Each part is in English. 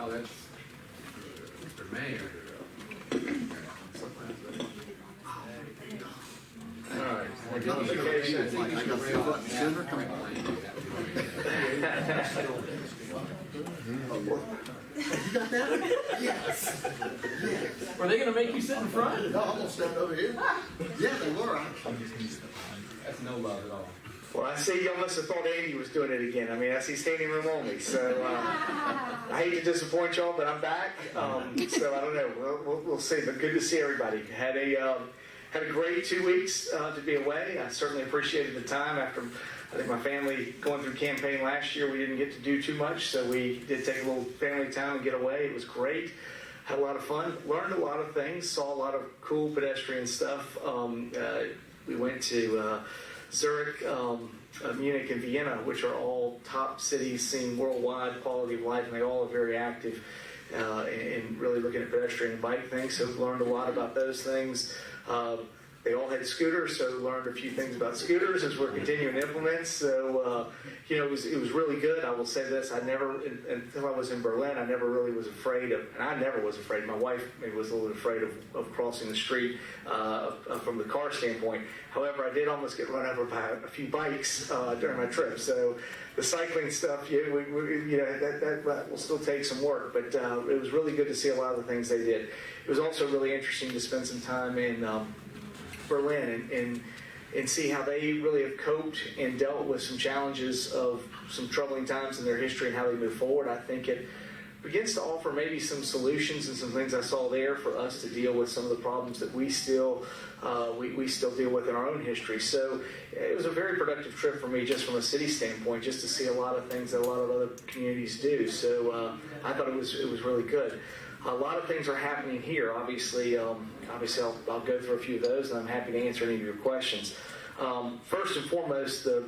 Oh, that's Mr. Mayor. All right. I got the sooner coming. You got that? Yes. Were they going to make you sit in front? No, I'm gonna stand over here. Yeah, they were. That's no love at all. Well, I see y'all must have thought Andy was doing it again. I mean, I see standing room only. So I hate to disappoint y'all, but I'm back. So I don't know. We'll see. But good to see everybody. Had a great 2 weeks to be away. I certainly appreciated the time after. I think my family going through campaign last year, we didn't get to do too much, so we did take a little family time and get away. It was great. Had a lot of fun. Learned a lot of things. Saw a lot of cool pedestrian stuff. We went to Zurich, Munich, and Vienna, which are all top cities seeing worldwide quality of life, and they all are very active in really looking at pedestrian and bike things. So learned a lot about those things. They all had scooters, so learned a few things about scooters as we're continuing to implement. So, it was really good. I will say this: until I was in Berlin, I never really was afraid of, and I never was afraid. My wife maybe was a little afraid of crossing the street from the car standpoint. However, I did almost get run over by a few bikes during my trip. So the cycling stuff, that will still take some work, but it was really good to see a lot of the things they did. It was also really interesting to spend some time in Berlin and see how they really have coped and dealt with some challenges of some troubling times in their history and how they move forward. I think it begins to offer maybe some solutions and some things I saw there for us to deal with some of the problems that we still deal with in our own history. So it was a very productive trip for me just from a city standpoint, just to see a lot of things that a lot of other communities do. So I thought it was really good. A lot of things are happening here. Obviously, I'll go through a few of those, and I'm happy to answer any of your questions. First and foremost, the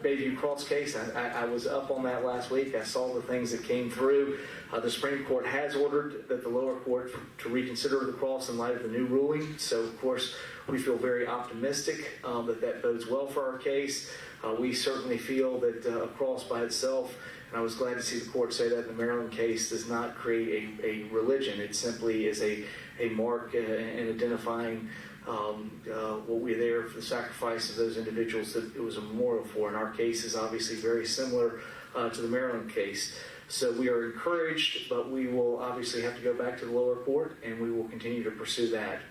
Bayview Cross case, I was up on that last week. I saw the things that came through. The Supreme Court has ordered that the lower court to reconsider the cross in light of the new ruling. So, of course, we feel very optimistic that bodes well for our case. We certainly feel that a cross by itself, and I was glad to see the court say that the Maryland case does not create a religion. It simply is a mark and identifying what we're there for the sacrifice of those individuals that it was a memorial for. And our case is obviously very similar to the Maryland case. So we are encouraged, but we will obviously have to go back to the lower court, and we will continue to pursue that.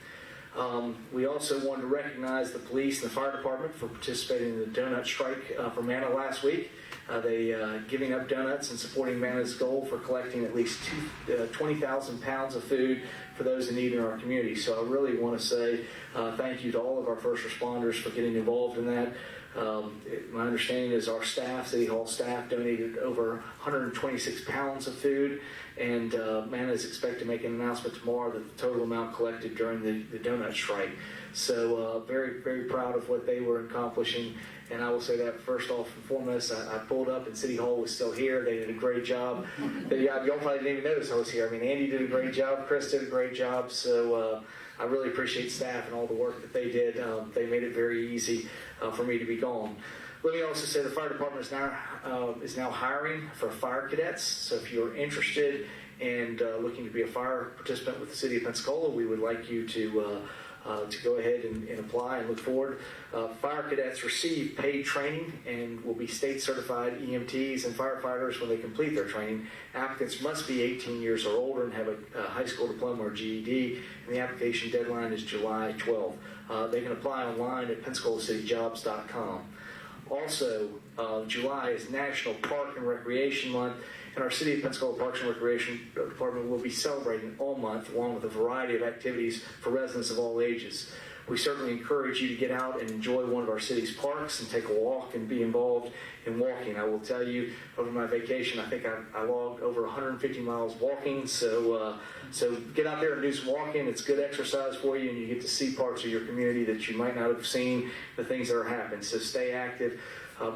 We also wanted to recognize the police and the fire department for participating in the donut strike for MANA last week. They giving up donuts and supporting MANA's goal for collecting at least 20,000 pounds of food for those in need in our community. So I really want to say thank you to all of our first responders for getting involved in that. My understanding is our staff, City Hall staff, donated over 126 pounds of food, and MANA is expected to make an announcement tomorrow that the total amount collected during the donut strike. So very, very proud of what they were accomplishing. And I will say that first off and foremost, I pulled up and City Hall was still here. They did a great job. Y'all probably didn't even notice I was here. I mean, Andy did a great job. Chris did a great job. So I really appreciate staff and all the work that they did. They made it very easy for me to be gone. Let me also say the fire department is now hiring for fire cadets. So if you're interested and looking to be a fire participant with the City of Pensacola, we would like you to go ahead and apply and look forward. Fire cadets receive paid training and will be state certified EMTs and firefighters when they complete their training. Applicants must be 18 years or older and have a high school diploma or GED, and the application deadline is July 12th. They can apply online at PensacolaCityJobs.com. Also, July is National Park and Recreation Month, and our City of Pensacola Parks and Recreation Department will be celebrating all month, along with a variety of activities for residents of all ages. We certainly encourage you to get out and enjoy one of our city's parks and take a walk and be involved in walking. I will tell you, over my vacation, I think I logged over 150 miles walking, so get out there and do some walking. It's good exercise for you, and you get to see parts of your community that you might not have seen, the things that are happening. So stay active.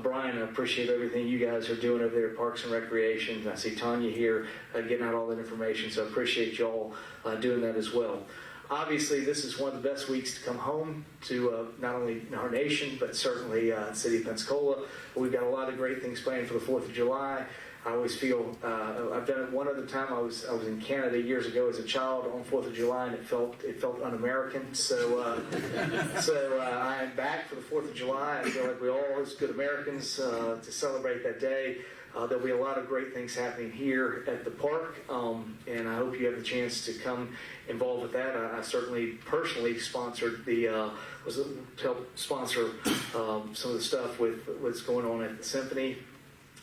Brian, I appreciate everything you guys are doing over there at Parks and Recreation. I see Tanya here getting out all that information, so I appreciate y'all doing that as well. Obviously, this is one of the best weeks to come home to not only our nation, but certainly the City of Pensacola. We've got a lot of great things planned for the 4th of July. I always feel I've done it one other time. I was in Canada years ago as a child on 4th of July, and it felt un-American. So I am back for the 4th of July. I feel like we all, as good Americans, to celebrate that day. There'll be a lot of great things happening here at the park, and I hope you have the chance to come involved with that. I certainly personally sponsored helped sponsor some of the stuff with what's going on at the Symphony.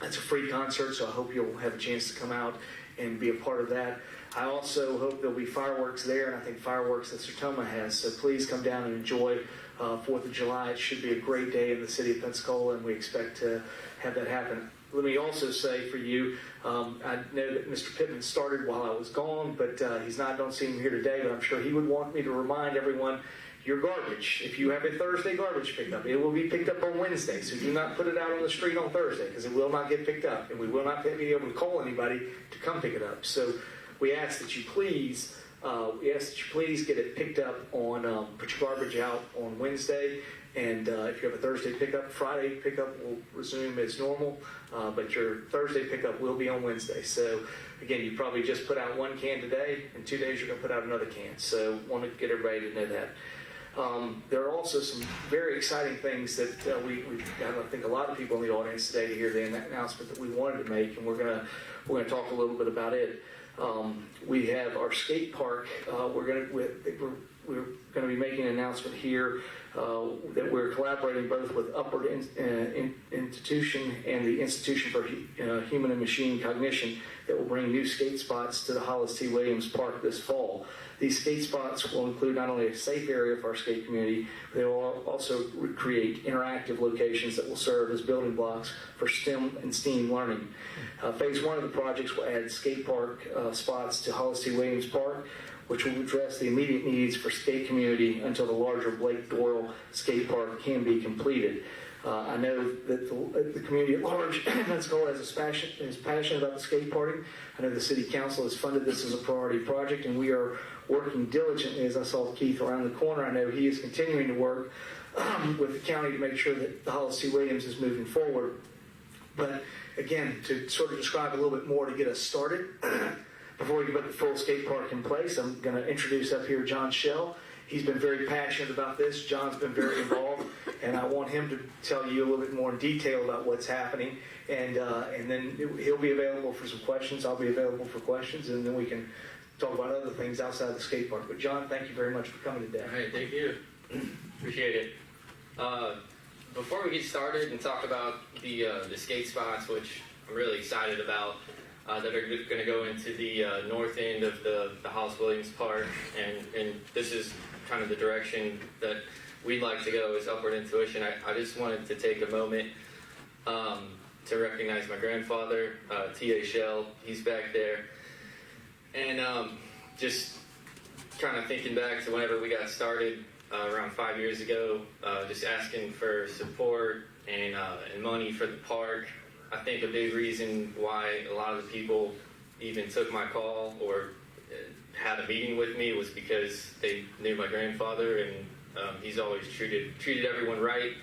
It's a free concert, so I hope you'll have a chance to come out and be a part of that. I also hope there'll be fireworks there, and I think fireworks that Sertoma has. So please come down and enjoy 4th of July. It should be a great day in the city of Pensacola, and we expect to have that happen. Let me also say for you, I know that Mr. Pittman started while I was gone, but he's not. Don't see him here today, but I'm sure he would want me to remind everyone, your garbage, if you have a Thursday garbage pickup, it will be picked up on Wednesday. So do not put it out on the street on Thursday, because it will not get picked up, and we will not be able to call anybody to come pick it up. So we ask that you please get it picked up on, put your garbage out on Wednesday. And if you have a Thursday pickup, Friday pickup will resume as normal, but your Thursday pickup will be on Wednesday. So again, you probably just put out one can today. In 2 days, you're going to put out another can. So want to get everybody to know that. There are also some very exciting things that we've got, I think, a lot of people in the audience today to hear the announcement that we wanted to make, and we're going to talk a little bit about it. We have our skate park. We're going to be making an announcement here that we're collaborating both with Upward Institution and the Institution for Human and Machine Cognition that will bring new skate spots to the Hollis T. Williams Park this fall. These skate spots will include not only a safe area for our skate community, but they will also create interactive locations that will serve as building blocks for STEM and STEAM learning. Phase 1 of the projects will add skate park spots to Hollis T. Williams Park, which will address the immediate needs for skate community until the larger Blake Doyle skate park can be completed. I know that the community at large in Pensacola is passionate about the skate parking. I know the City Council has funded this as a priority project, and we are working diligently. As I saw Keith around the corner, I know he is continuing to work with the county to make sure that the Hollis T. Williams is moving forward. But again, to sort of describe a little bit more to get us started, before we can put the full skate park in place, I'm going to introduce up here John Schell. He's been very passionate about this. John's been very involved, and I want him to tell you a little bit more in detail about what's happening. And then he'll be available for some questions. I'll be available for questions, and then we can talk about other things outside the skate park. But John, thank you very much for coming today. All right, thank you. Appreciate it. Before we get started and talk about the skate spots, which I'm really excited about, that are going to go into the north end of the Hollis Williams Park, and this is kind of the direction that we'd like to go, is Upward Intuition. I just wanted to take a moment to recognize my grandfather, T.A. Schell. He's back there. And just kind of thinking back to whenever we got started around 5 years ago, just asking for support and money for the park. I think a big reason why a lot of the people even took my call or had a meeting with me was because they knew my grandfather, and he's always treated everyone right.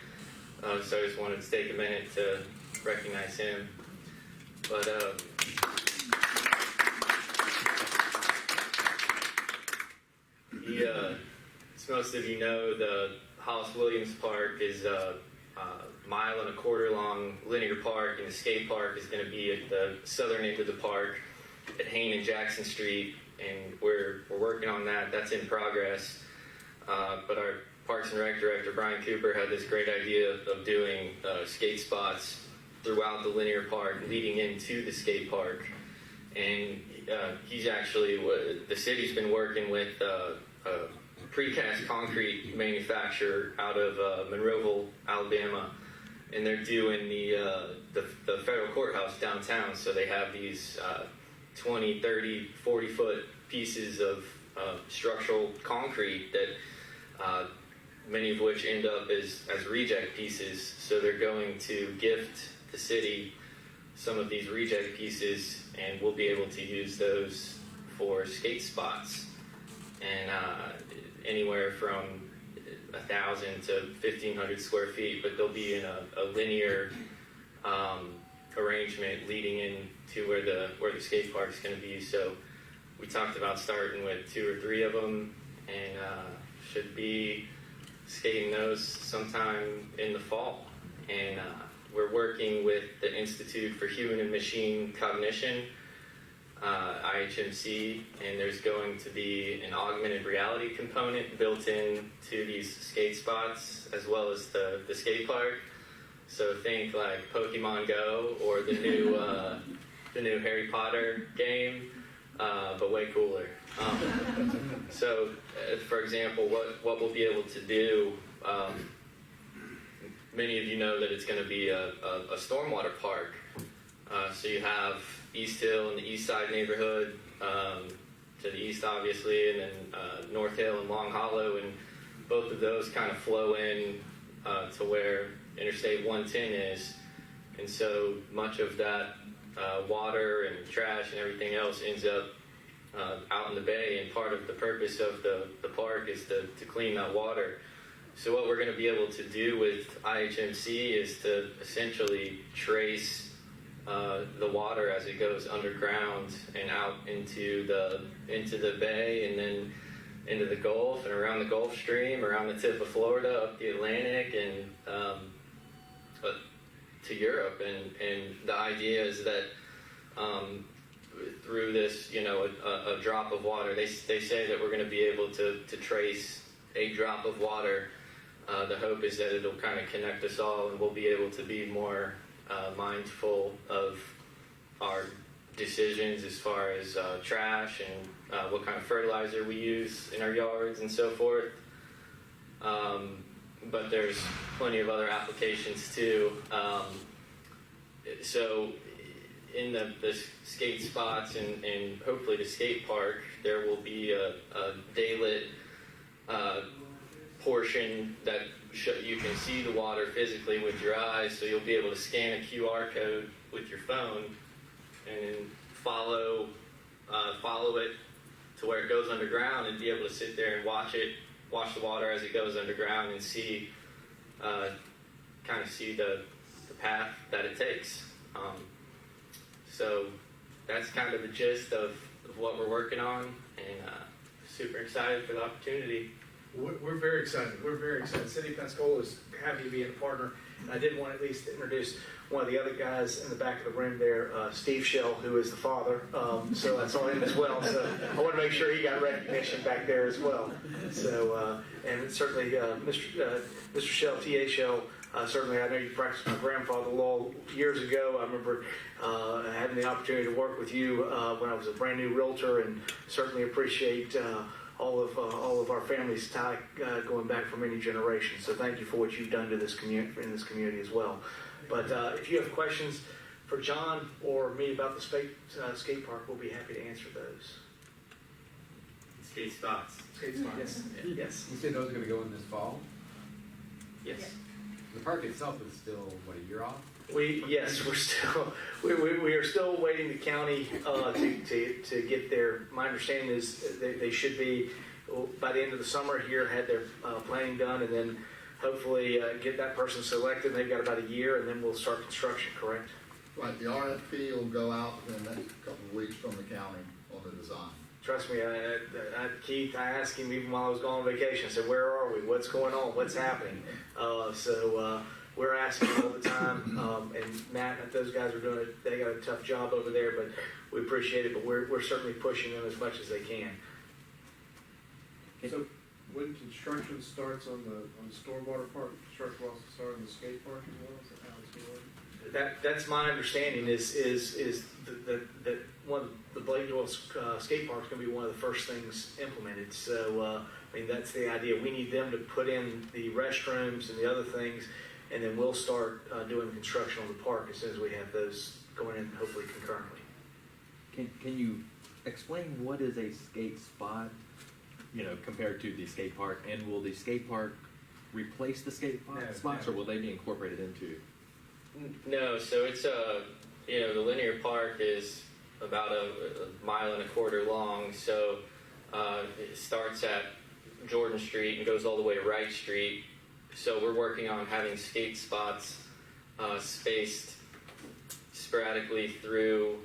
So I just wanted to take a minute to recognize him. But as most of you know, the Hollis Williams Park is a mile and a quarter long linear park, and the skate park is going to be at the southern end of the park at Hain and Jackson Street, and we're working on that. That's in progress. But our Parks and Rec director, Brian Cooper, had this great idea of doing skate spots throughout the linear park leading into the skate park. And he's actually, the city's been working with a precast concrete manufacturer out of Monroeville, Alabama, and they're doing the federal courthouse downtown. So they have these 20, 30, 40-foot pieces of structural concrete that many of which end up as reject pieces. So they're going to gift the city some of these reject pieces, and we'll be able to use those for skate spots. And anywhere from 1,000 to 1,500 square feet, but they'll be in a linear arrangement leading in to where the skate park is going to be. So we talked about starting with 2 or 3 of them, and should be skating those sometime in the fall. And we're working with the Institute for Human and Machine Cognition, IHMC, and there's going to be an augmented reality component built in to these skate spots as well as the skate park. So think like Pokemon Go or the new Harry Potter game, but way cooler. So, for example, what we'll be able to do, many of you know that it's going to be a stormwater park. So you have East Hill and the East Side neighborhood, to the east obviously, and then North Hill and Long Hollow, and both of those kind of flow in to where Interstate 110 is. And so much of that water and trash and everything else ends up out in the bay, and part of the purpose of the park is to clean that water. So what we're going to be able to do with IHMC is to essentially trace the water as it goes underground and out into the bay, and then into the Gulf and around the Gulf Stream, around the tip of Florida, up the Atlantic, and to Europe. And the idea is that through this, a drop of water, they say that we're going to be able to trace a drop of water. The hope is that it'll kind of connect us all, and we'll be able to be more mindful of our decisions as far as trash and what kind of fertilizer we use in our yards and so forth. But there's plenty of other applications too. So in the skate spots and hopefully the skate park, there will be a daylit portion that you can see the water physically with your eyes, so you'll be able to scan a QR code with your phone and follow it to where it goes underground, and be able to sit there and watch the water as it goes underground, and see the path that it takes. So that's kind of the gist of what we're working on, and super excited for the opportunity. We're very excited. We're very excited. City of Pensacola is happy to be a partner. And I did want to at least introduce one of the other guys in the back of the room there, Steve Shell, who is the father. So that's on him as well. So I want to make sure he got recognition back there as well. So, and certainly Mr. Shell, T.A. Shell, certainly I know you practiced my grandfather law years ago. I remember having the opportunity to work with you when I was a brand new realtor, and certainly appreciate all of our family's tie going back for many generations. So thank you for what you've done to this community as well. But if you have questions for John or me about the skate park, we'll be happy to answer those. Skate spots. Skate spots. Yes. Yes. You said those are going to go in this fall? Yes. The park itself is still, what, a year off? We are still waiting the county to get their. My understanding is they should be by the end of the summer here, had their planning done, and then hopefully get that person selected. They've got about a year, and then we'll start construction. Correct? Right, the RFP will go out in the next couple of weeks from the county on the design. Trust me, Keith, I asked him even while I was going on vacation. I said, "Where are we? What's going on? What's happening?" We're asking all the time, and Matt and those guys are doing it. They got a tough job over there, but we appreciate it. But we're certainly pushing them as much as they can. So when construction starts on the stormwater park, construction will also start on the skate park as well? Is that how it's going to work? That's my understanding. Is that one of the Bladewell skate park is going to be one of the first things implemented. So I mean that's the idea. We need them to put in the restrooms and the other things, and then we'll start doing construction on the park as soon as we have those going in, hopefully concurrently. Can you explain what is a skate spot, compared to the skate park, and will the skate park replace the skate spots, or will they be incorporated into? No, so it's the linear park is about a mile and a quarter long. So it starts at Jordan Street and goes all the way to Wright Street. So we're working on having skate spots spaced sporadically through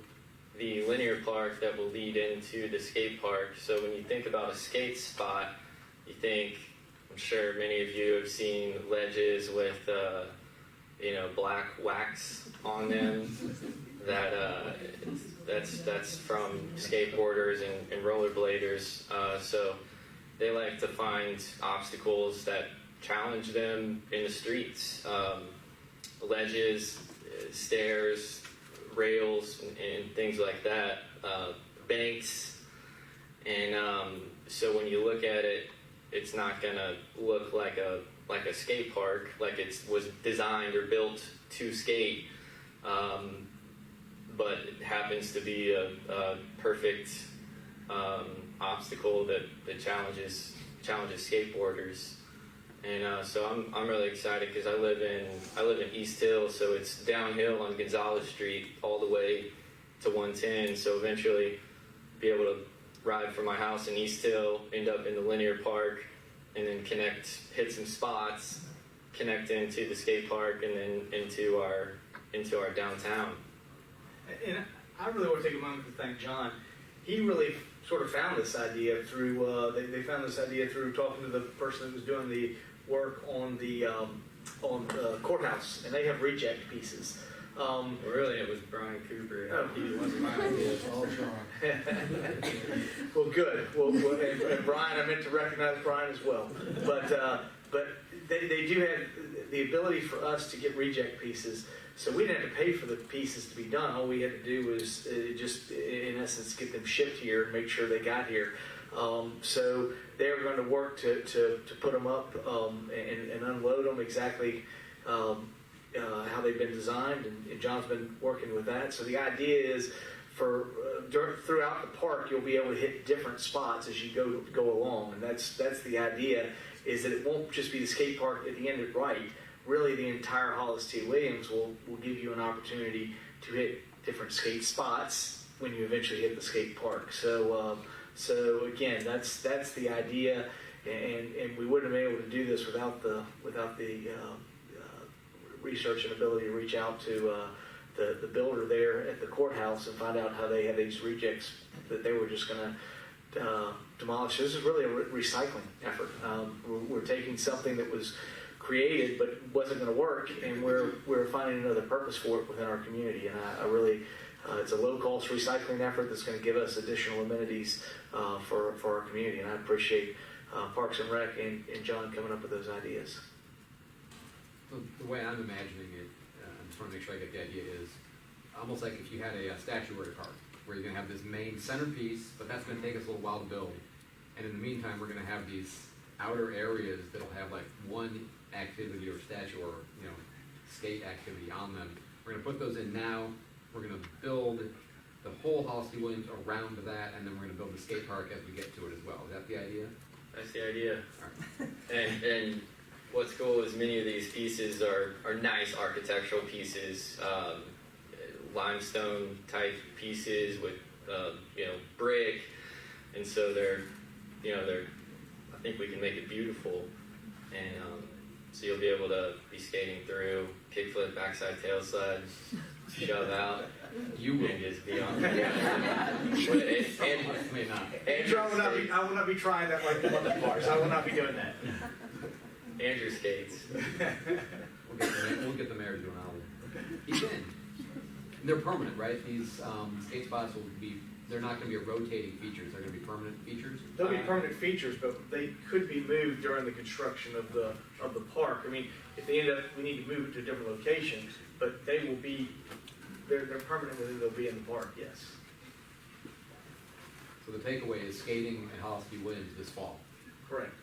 the linear park that will lead into the skate park. So when you think about a skate spot, you think, I'm sure many of you have seen ledges with black wax on them. That's from skateboarders and rollerbladers. So they like to find obstacles that challenge them in the streets. Ledges, stairs, rails, and things like that. Banks. And so when you look at it, it's not gonna look like a skate park, like it was designed or built to skate, but it happens to be a perfect obstacle that challenges skateboarders. And so I'm really excited because I live in East Hill, so it's downhill on Gonzales Street all the way to 110. So eventually, be able to ride from my house in East Hill, end up in the linear park, and then hit some spots, connect into the skate park, and then into our downtown. And I really want to take a moment to thank John. He really sort of found this idea through, they found this idea through talking to the person that was doing the work on the courthouse, and they have reject pieces. Really, it was Brian Cooper. Oh. He wasn't my idea. Well, good. Well, and Brian, I meant to recognize Brian as well. But they do have the ability for us to get reject pieces. So we didn't have to pay for the pieces to be done. All we had to do was just, in essence, get them shipped here and make sure they got here. So they're going to work to put them up and unload them exactly how they've been designed, and John's been working with that. So the idea is throughout the park, you'll be able to hit different spots as you go along, and that's the idea. Is that it won't just be the skate park at the end of right. Really, the entire Hollis T. Williams will give you an opportunity to hit different skate spots when you eventually hit the skate park. So again, that's the idea, and we wouldn't have been able to do this without the research and ability to reach out to the builder there at the courthouse and find out how they had these rejects that they were just going to demolish. This is really a recycling effort. We're taking something that was created but wasn't going to work, and we're finding another purpose for it within our community. And I really, it's a low-cost recycling effort that's going to give us additional amenities for our community. And I appreciate Parks and Rec and John coming up with those ideas. So the way I'm imagining it, I just want to make sure I get the idea, is almost like if you had a statuary park, where you're going to have this main centerpiece, but that's going to take us a little while to build. And in the meantime, we're going to have these outer areas that'll have like one activity or statue or skate activity on them. We're going to put those in now. We're going to build the whole Hollis T. Williams around that, and then we're going to build the skate park as we get to it as well. Is that the idea? That's the idea. All right. And what's cool is many of these pieces are nice architectural pieces, limestone type pieces with brick, and so they're I think we can make it beautiful, and so you'll be able to be skating through, kickflip, backside tail slide, shove out. You will. And just be on. May not. Andrew, I will not be trying that like the other parts. I will not be doing that. Andrew skates. We'll get the mayor to do an album. He's in. And they're permanent, right? These skate spots will be, they're not going to be rotating features. They're going to be permanent features? They'll be permanent features, but they could be moved during the construction of the park. I mean, if they end up, we need to move it to a different location, but they will be, they're permanent, they'll be in the park, yes. So the takeaway is skating at Hollis T. Williams this fall. Correct.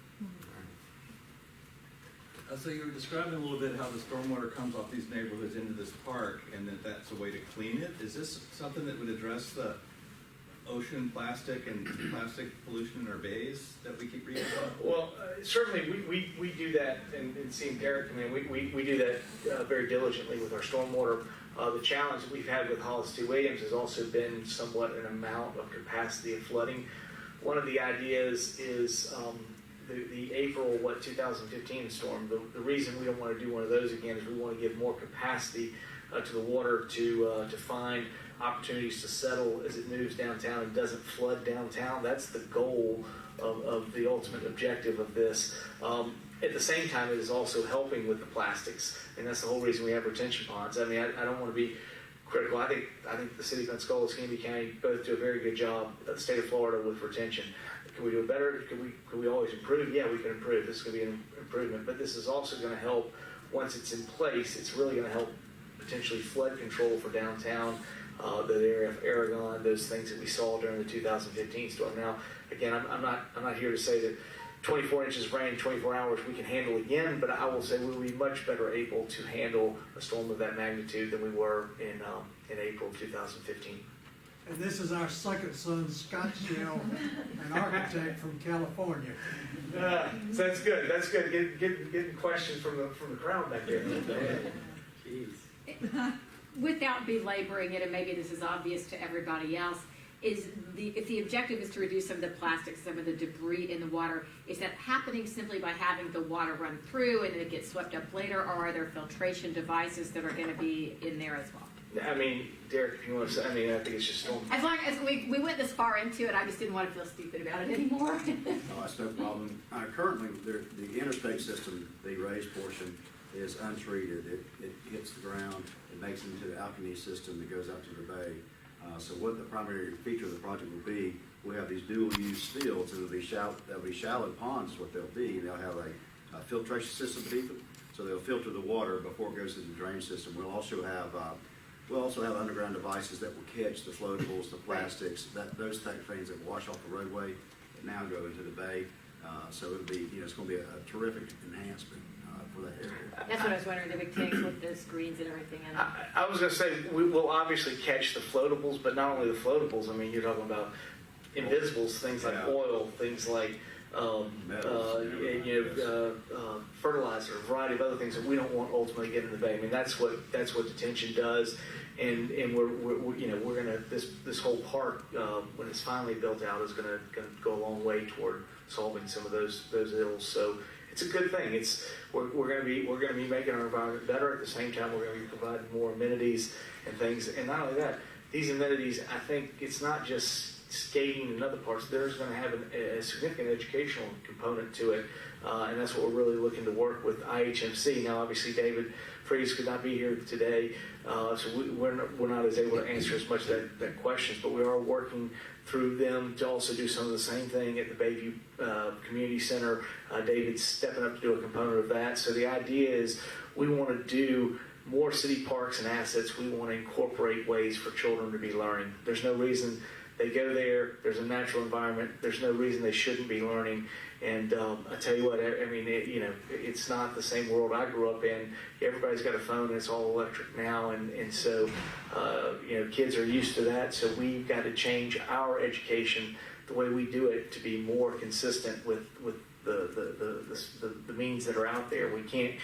So you were describing a little bit how the stormwater comes off these neighborhoods into this park, and that's a way to clean it. Is this something that would address the ocean plastic and plastic pollution in our bays that we keep reading about? Well, certainly we do that, and seeing Derek, I mean, we do that very diligently with our stormwater. The challenge that we've had with Hollis T. Williams has also been somewhat an amount of capacity of flooding. One of the ideas is the April 2015 storm. The reason we don't want to do one of those again is we want to give more capacity to the water to find opportunities to settle as it moves downtown and doesn't flood downtown. That's the goal of the ultimate objective of this. At the same time, it is also helping with the plastics, and that's the whole reason we have retention ponds. I mean, I don't want to be critical. I think the city of Pensacola and Canby County both do a very good job, the state of Florida, with retention. Can we do it better? Can we always improve? Yeah, we can improve. This is going to be an improvement, but this is also going to help. Once it's in place, it's really going to help potentially flood control for downtown, the area of Aragon, those things that we saw during the 2015 storm. Now, again, I'm not here to say that 24 inches of rain, 24 hours, we can handle again, but I will say we'll be much better able to handle a storm of that magnitude than we were in April of 2015. And this is our second son, Scott Shell, an architect from California. So that's good. That's good. Getting questions from the crowd back there. Jeez. Without belaboring it, and maybe this is obvious to everybody else, if the objective is to reduce some of the plastics, some of the debris in the water, is that happening simply by having the water run through and then it gets swept up later, or are there filtration devices that are going to be in there as well? I mean, Derek, if you want to say, I mean, I think it's just storm. As long as we went this far into it, I just didn't want to feel stupid about it anymore. No, that's no problem. Currently, the interstate system, the raised portion, is untreated. It hits the ground, it makes it into the alkali system that goes out to the bay. So what the primary feature of the project will be, we have these dual-use fields, and they'll be shallow ponds is what they'll be, and they'll have a filtration system beneath them, so they'll filter the water before it goes to the drain system. We'll also have underground devices that will catch the floatables, the plastics, those type of things that wash off the roadway that now go into the bay. So it'll be, it's going to be a terrific enhancement for that area. That's what I was wondering, the big tanks with the screens and everything in it. I was going to say, we will obviously catch the floatables, but not only the floatables. I mean, you're talking about invisibles, things like oil, things like fertilizer, a variety of other things that we don't want ultimately get in the bay. I mean, that's what detention does, and we're gonna this whole park when it's finally built out is gonna go a long way toward solving some of those ills. So it's a good thing. We're gonna be making our environment better. At the same time, we're gonna be providing more amenities and things. And not only that, these amenities, I think it's not just skating and other parts. There's going to have a significant educational component to it, and that's what we're really looking to work with IHMC. Now, obviously, David Freeze could not be here today, so we're not as able to answer as much of that questions, but we are working through them to also do some of the same thing at the Bayview Community Center. David's stepping up to do a component of that. So the idea is we want to do more city parks and assets. We want to incorporate ways for children to be learning. There's no reason they go there, there's a natural environment, there's no reason they shouldn't be learning. And I tell you what, I mean, it's not the same world I grew up in. Everybody's got a phone, it's all electric now, and so, kids are used to that, so we've got to change our education, the way we do it, to be more consistent with the means that are out there. We can't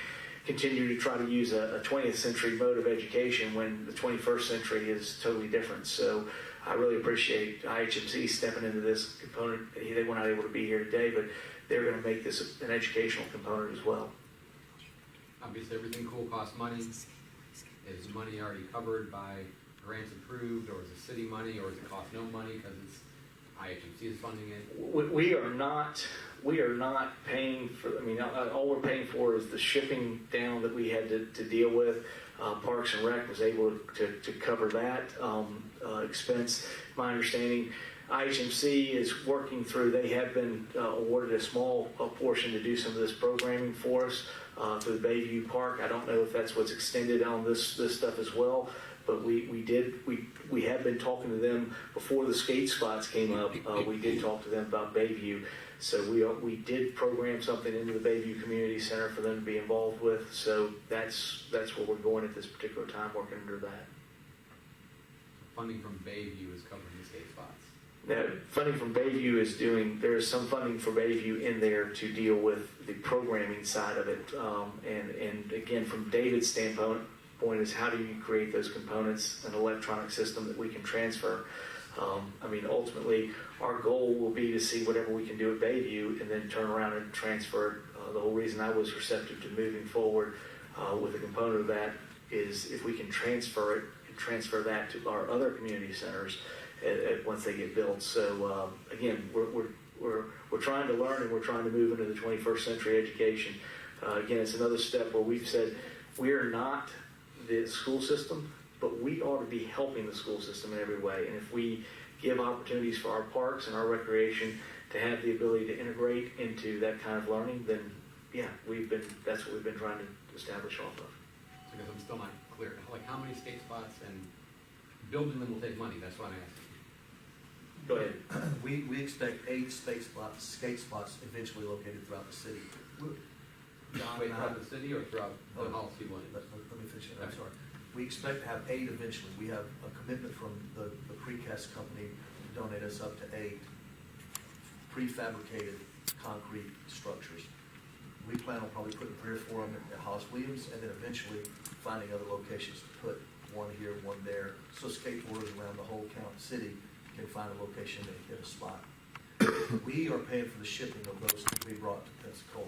continue to try to use a 20th century mode of education when the 21st century is totally different. So I really appreciate IHMC stepping into this component. They were not able to be here today, but they're going to make this an educational component as well. Obviously, everything cool costs money. Is the money already covered by grants approved, or is it city money, or does it cost no money because it's IHMC is funding it? We are not paying for. I mean, all we're paying for is the shipping down that we had to deal with. Parks and Rec was able to cover that expense. My understanding, IHMC is working through. They have been awarded a small portion to do some of this programming for us through the Bayview Park. I don't know if that's what's extended on this stuff as well. But we have been talking to them before the skate spots came up. We did talk to them about Bayview, so we did program something into the Bayview Community Center for them to be involved with. So that's where we're going at this particular time, working under that. Funding from Bayview is covering the skate spots. Now, funding from Bayview is there is some funding for Bayview in there to deal with the programming side of it, and again, from David's standpoint. Point is, how do you create those components, an electronic system that we can transfer? I mean, ultimately, our goal will be to see whatever we can do at Bayview and then turn around and transfer it. The whole reason I was receptive to moving forward with a component of that is if we can transfer it and transfer that to our other community centers once they get built. So again, we're trying to learn and we're trying to move into the 21st century education. Again, it's another step where we've said we are not the school system, but we ought to be helping the school system in every way. And if we give opportunities for our parks and our recreation to have the ability to integrate into that kind of learning, then yeah, that's what we've been trying to establish off of. Because I'm still not clear, like how many skate spots and building them will take money, that's what I'm asking. Go ahead. We expect 8 skate spots eventually located throughout the city. John Wait, and I- throughout the city or throughout the Hollister Williams? Let me finish it, I'm sorry. We expect to have 8 eventually. We have a commitment from the precast company to donate us up to 8 prefabricated concrete structures. We plan on probably putting 3 or 4 of them at Hollis Williams, and then eventually finding other locations to put one here, one there, so skateboarders around the whole city can find a location and get a spot. We are paying for the shipping of those to be brought to Pensacola.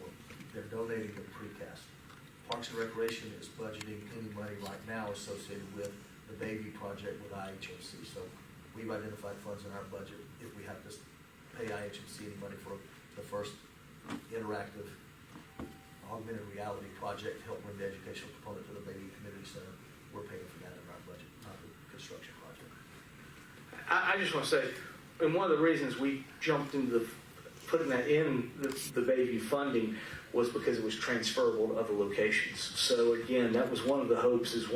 They're donating the precast. Parks and Recreation is budgeting any money right now associated with the Bayview project with IHMC. So we've identified funds in our budget if we have to pay IHMC any money for the first interactive augmented reality project to help bring the educational component to the Bayview Community Center. We're paying for that in our budget, not the construction project. I just want to say, and one of the reasons we jumped into putting that in the Bayview funding was because it was transferable to other locations. So again, that was one of the hopes is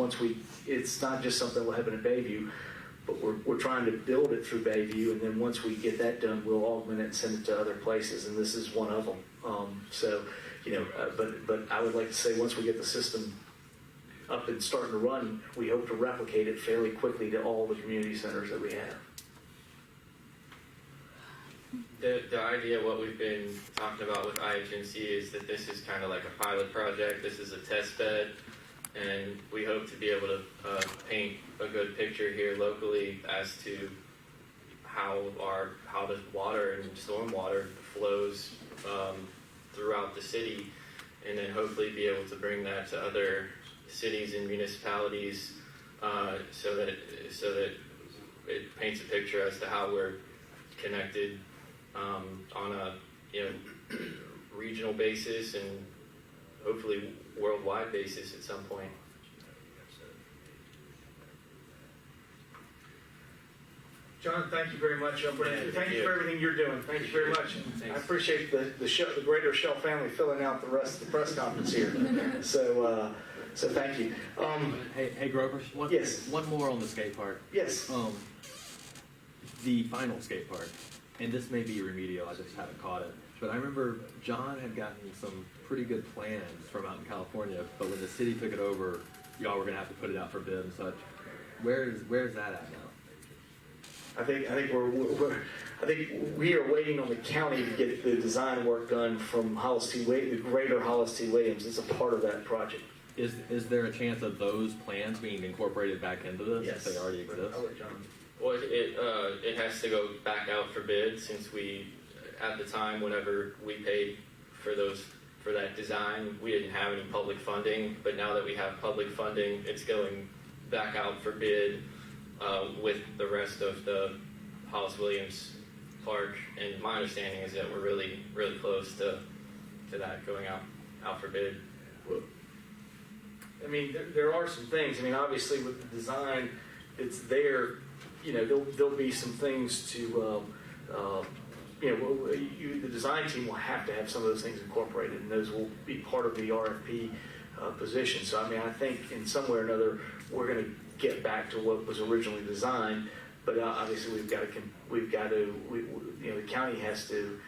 it's not just something we'll happen at Bayview, but we're trying to build it through Bayview, and then once we get that done, we'll augment it and send it to other places, and this is one of them. But I would like to say once we get the system up and starting to run, we hope to replicate it fairly quickly to all the community centers that we have. The idea, what we've been talking about with IHNC is that this is kind of like a pilot project. This is a test bed, and we hope to be able to paint a good picture here locally as to how the water and stormwater flows throughout the city, and then hopefully be able to bring that to other cities and municipalities so that it paints a picture as to how we're connected on a regional basis and hopefully worldwide basis at some point. John, thank you very much. Thank you you. for everything you're doing. Thank you very much. I appreciate the greater Shell family filling out the rest of the press conference here. So thank you. Hey Grover, Yes. one more on the skate park. Yes. The final skate park, and this may be remedial, I just haven't caught it, but I remember John had gotten some pretty good plans from out in California, but when the city took it over, y'all were gonna have to put it out for bid and such. Where's that at now? I think we are waiting on the county to get the design work done from the greater Hollis T. Williams. It's a part of that project. Is there a chance of those plans being incorporated back into this Yes. if they already exist? I'll let John. Well, it has to go back out for bid since we, at the time, whenever we paid for that design, we didn't have any public funding. But now that we have public funding, it's going back out for bid with the rest of the Hollis Williams Park. And my understanding is that we're really, really close to that going out for bid. I mean, there are some things. I mean, obviously with the design, it's there. There'll be some things to, the design team will have to have some of those things incorporated, and those will be part of the RFP position. So, I mean, I think in some way or another, we're going to get back to what was originally designed, but obviously the county has to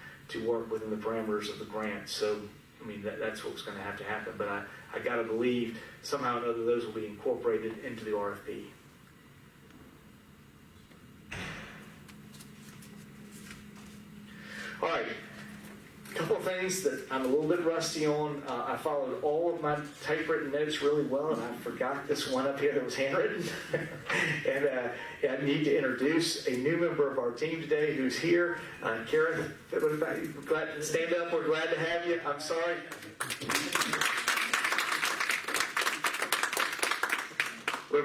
work within the parameters of the grant. So, I mean, that's what's going to happen. But I got to believe somehow or another those will be incorporated into the RFP. All right, a couple of things that I'm a little bit rusty on. I followed all of my typewritten notes really well, and I forgot this one up here that was handwritten. And I need to introduce a new member of our team today who's here. Karen, stand up. We're glad to have you. I'm sorry.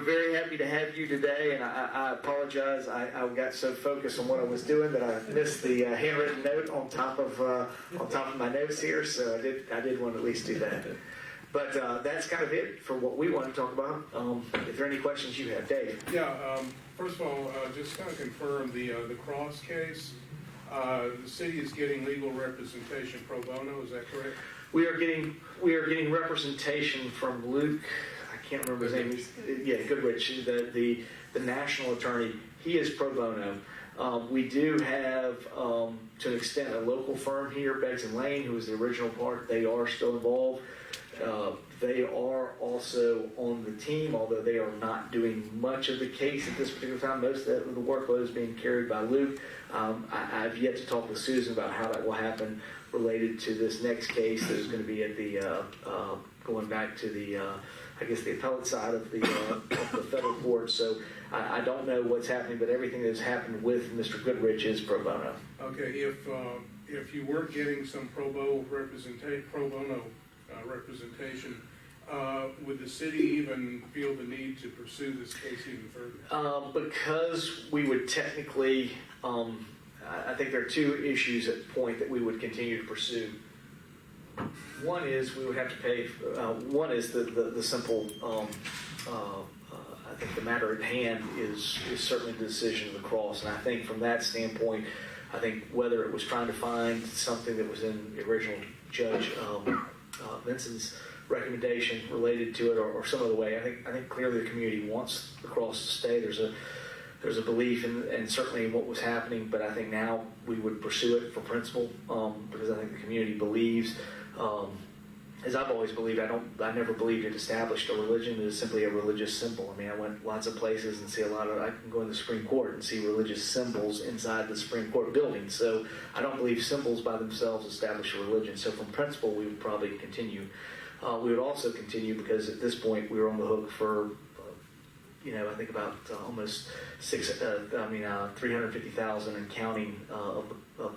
very happy to have you today, and I apologize. I got so focused on what I was doing that I missed the handwritten note on top of my notes here. So I did want to at least do that. But that's kind of it for what we want to talk about. If there are any questions you have, Dave. Yeah, first of all, just kind of confirm the Cross case. The city is getting legal representation pro bono, is that correct? We are getting representation from Luke. I can't remember his name. Yeah, Goodrich, the national attorney. He is pro bono. We do have, to an extent, a local firm here, Beggs and Lane, who is the original part. They are still involved. They are also on the team, although they are not doing much of the case at this particular time. Most of the workload is being carried by Luke. I've yet to talk with Susan about how that will happen related to this next case that is going to be at the going back to the I guess the appellate side of the federal court. So I don't know what's happening, but everything that's happened with Mr. Goodrich is pro bono. Okay, if you were getting some pro bono representation, would the city even feel the need to pursue this case even further? Because we would technically, I think there are two issues at point that we would continue to pursue. One is we would have to pay. One is the simple. I think the matter at hand is certainly the decision of the Cross, and I think from that standpoint, I think whether it was trying to find something that was in the original Judge Vinson's recommendation related to it, or some other way, I think clearly the community wants the Cross to stay. There's a belief and certainly in what was happening, but I think now we would pursue it for principle because I think the community believes. As I've always believed, I never believed it established a religion. It is simply a religious symbol. I mean, I went lots of places and see a lot of. I can go in the Supreme Court and see religious symbols inside the Supreme Court building. So I don't believe symbols by themselves establish a religion. So from principle, we would probably continue. We would also continue because at this point we were on the hook for, I think about almost $350,000 and counting of